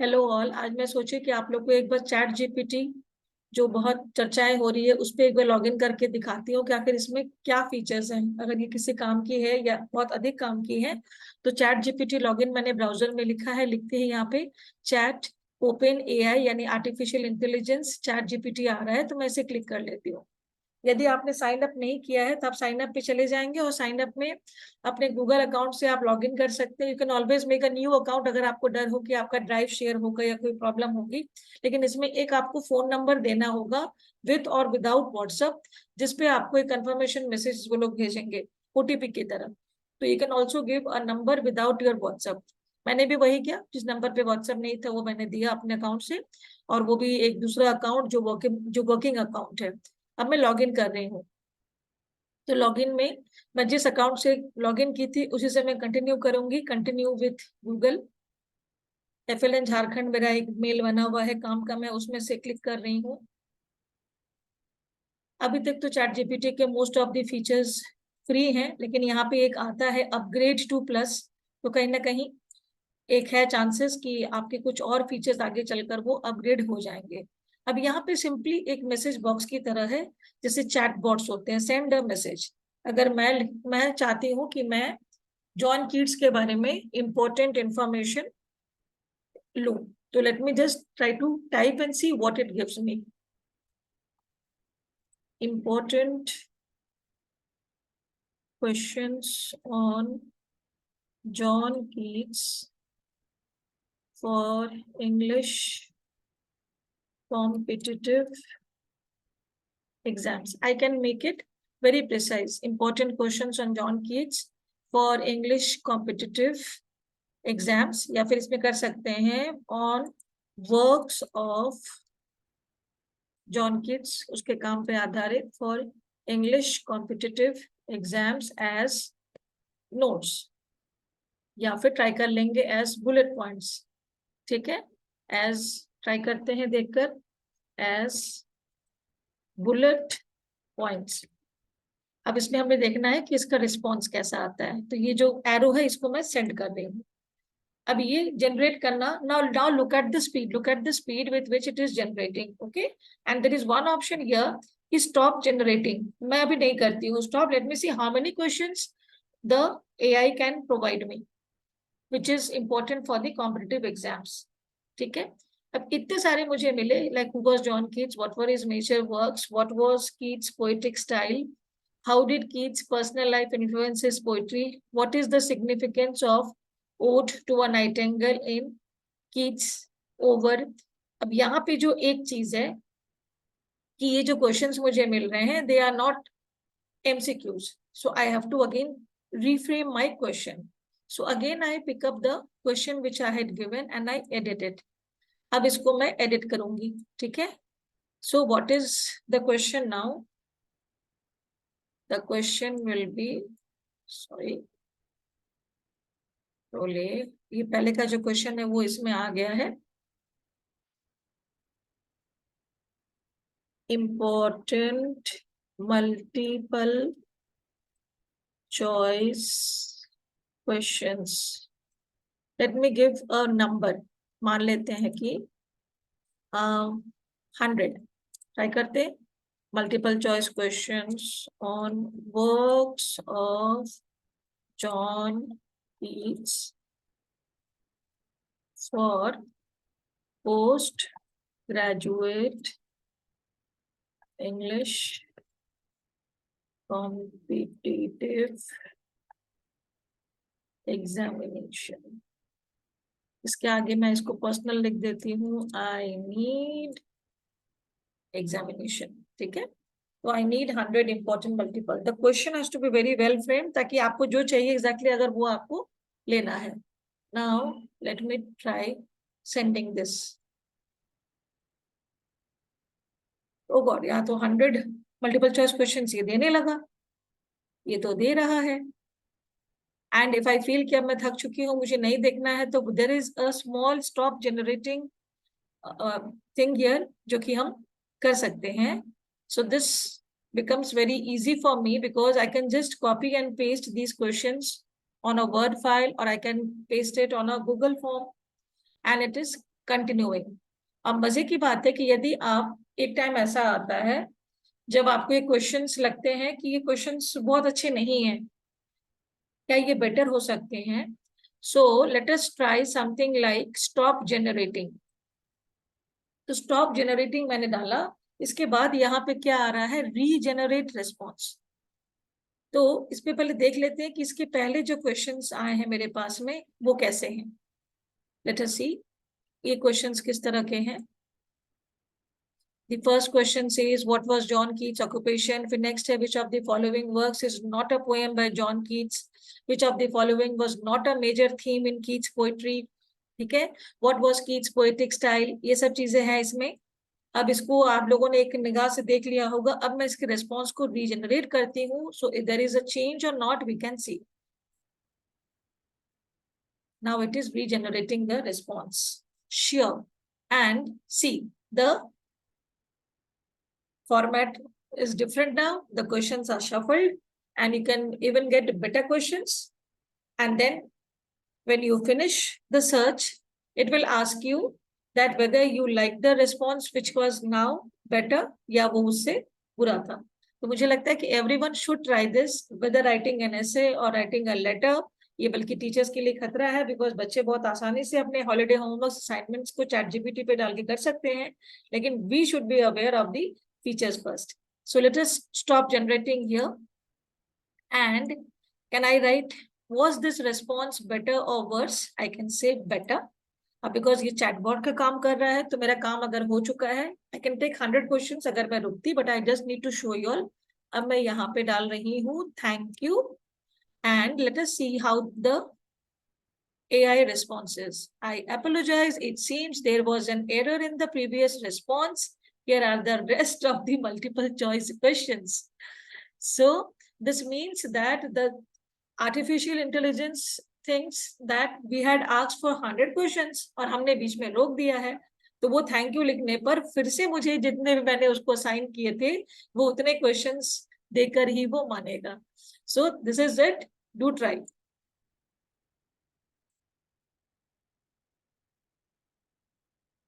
Hello all. आज मैं सोची कि आप लोग को एक बार चैट जीपीटी जो बहुत चर्चाएं हो रही है उस पर एक बार लॉगिन करके दिखाती हूँ कि आखिर इसमें क्या फीचर्स हैं। अगर ये किसी काम की है या बहुत अधिक काम की है तो चैट जीपीटी लॉगिन मैंने ब्राउजर में लिखा है, लिखते ही यहाँ पे चैट ओपन एआई यानी आर्टिफिशियल इंटेलिजेंस चैट जीपीटी आ रहा है, तो मैं इसे क्लिक कर लेती हूँ। यदि आपने साइन अप नहीं किया है तो आप साइन अप पे चले जाएंगे और साइन अप में अपने गूगल अकाउंट से आप लॉगिन कर सकते हैं। You can always make a new account अगर आपको डर हो कि आपका ड्राइव शेयर होगा या कोई प्रॉब्लम होगी। लेकिन इसमें एक आपको फोन नंबर देना होगा विद और विदाउट व्हाट्सएप, जिसपे आपको एक कंफर्मेशन मैसेज वो लोग भेजेंगे ओटीपी की तरह। तो you can also give a number without your WhatsApp. मैंने भी वही किया, जिस नंबर पे व्हाट्सएप नहीं था वो मैंने दिया अपने अकाउंट से, और वो भी एक दूसरा अकाउंट जो वर्किंग अकाउंट है। अब मैं लॉगिन कर रही हूँ, तो लॉगिन में मैं जिस अकाउंट से लॉगिन की थी उसी से मैं कंटिन्यू करूंगी। Continue with Google FLN Jharkhand मेरा एक मेल बना हुआ है काम का, मैं उसमें से क्लिक कर रही हूँ। अभी तक तो चैट जीपीटी के most of the features free हैं, लेकिन यहाँ पे एक आता है अपग्रेड टू प्लस, तो कहीं ना कहीं एक है चांसेस कि आपके कुछ और फीचर्स आगे चलकर वो अपग्रेड हो जाएंगे। अब यहाँ पे सिंपली एक मैसेज बॉक्स की तरह है, जैसे चैट बॉट्स होते हैं, सेंड अ मैसेज। अगर मैं चाहती हूँ कि मैं जॉन कीट्स के बारे में इंपॉर्टेंट इंफॉर्मेशन लूं, तो let me just try to type and see what it gives me. Important questions on John Keats for English competitive exams. I can make it very precise. Important questions on John Keats for English competitive exams, या फिर इसमें कर सकते हैं on works of John Keats, उसके काम पे आधारित for English competitive exams as notes, या फिर ट्राई कर लेंगे as bullet points। ठीक है, as ट्राई करते हैं देखकर as bullet points। अब इसमें हमें देखना है कि इसका रिस्पॉन्स कैसा आता है, तो ये जो एरो है इसको मैं सेंड कर रही हूँ। अब ये जनरेट करना, now look at the speed, look at the speed with which it is generating. Okay, and there is one option here कि स्टॉप जनरेटिंग। मैं अभी नहीं करती हूँ stop. Let me see how many questions the AI can provide me, which is important for the competitive exams. ठीक है, अब इतने सारे मुझे मिले, like who was John Keats, what were his major works, what was Keats poetic style, how did Keats' personal life influence his poetry, what is the significance of ode to a nightingale in Keats' over। अब यहाँ पे जो एक चीज है कि ये जो क्वेश्चंस मुझे मिल रहे हैं they are not MCQs, so I have to again reframe my question. So again I pick up the question which I had given and I edit it. अब इसको मैं edit करूंगी, ठीक है। So what is the question now? The question will be, sorry, रोले, ये पहले का जो क्वेश्चन है वो इसमें आ गया है। Important multiple choice questions. Let me give a number, मान लेते हैं कि 100। ट्राई करते, multiple choice questions on works of John Keats for post graduate English competitive examination। इसके आगे मैं इसको पर्सनल लिख देती हूँ, आई नीड एग्जामिनेशन। ठीक है, तो I need 100 important multiple. The question has to be very well frame, ताकि आपको जो चाहिए एग्जैक्टली अगर वो आपको लेना है। Now let me try sending this. Oh God, यहाँ तो 100 मल्टीपल चॉइस क्वेश्चन ये देने लगा, ये तो दे रहा है। एंड इफ आई फील कि अब मैं थक चुकी हूँ, मुझे नहीं देखना है, तो there is a small stop generating thing here, जो कि हम कर सकते हैं। So this becomes very easy for me because I can just copy and paste these questions on a Word file, or I can paste it on a Google form, and it is continuing. अब मजे की बात है कि यदि आप एक time ऐसा आता है जब आपको ये क्वेश्चंस लगते हैं कि ये क्वेश्चंस बहुत अच्छे नहीं हैं, क्या ये बेटर हो सकते हैं, सो लेट अस try something like stop generating. तो स्टॉप जनरेटिंग मैंने डाला, इसके बाद यहाँ पे क्या आ रहा है, रीजेनरेट रेस्पॉन्स। तो इस पे पहले देख लेते हैं कि इसके पहले जो क्वेश्चंस आए हैं मेरे पास में वो कैसे हैं। लेट अस सी ये क्वेश्चंस किस तरह के हैं। The first question says, what was John Keats' occupation? फिर next है, which of the following works is not a poem by John Keats? Which of the following was not a major theme in Keats' poetry? ठीक है, what was Keats' poetic style? ये सब चीजें हैं इसमें। अब इसको आप लोगों ने एक निगाह से देख लिया होगा। अब मैं इसके रेस्पॉन्स को रीजनरेट करती हूँ, so if there is a change or not we can see. Now it is regenerating the response. Sure. And see, the format is different now. The questions are shuffled and you can even get better questions. And then when you finish the search, it will ask you that whether you like the response which was now better या वो उससे बुरा था। तो मुझे लगता है कि everyone should try this, whether writing an essay or writing a letter। ये बल्कि टीचर्स के लिए खतरा है, बिकॉज बच्चे बहुत आसानी से अपने हॉलीडे होमवर्क असाइनमेंट्स को चैट जीपीटी पे डाल के कर सकते हैं, लेकिन we should be aware of the features first. So let us stop generating here and can I write, was this response better or worse? I can say better. अब because ये chatbot का काम कर रहा है तो मेरा काम अगर हो चुका है, आई कैन टेक 100 क्वेश्चंस अगर मैं रुकती, but I just need to show you all. अब मैं यहाँ पे डाल रही हूँ thank you and let us see how the AI responses. I apologize. It seems there was an error in the previous response. Here are the rest of the multiple choice questions. So this means that the artificial intelligence thinks that we had asked for 100 questions और हमने बीच में रोक दिया है, तो वो thank you लिखने पर फिर से मुझे जितने भी मैंने उसको असाइन किए थे वो उतने क्वेश्चंस देकर ही वो मानेगा। So this is it, do try.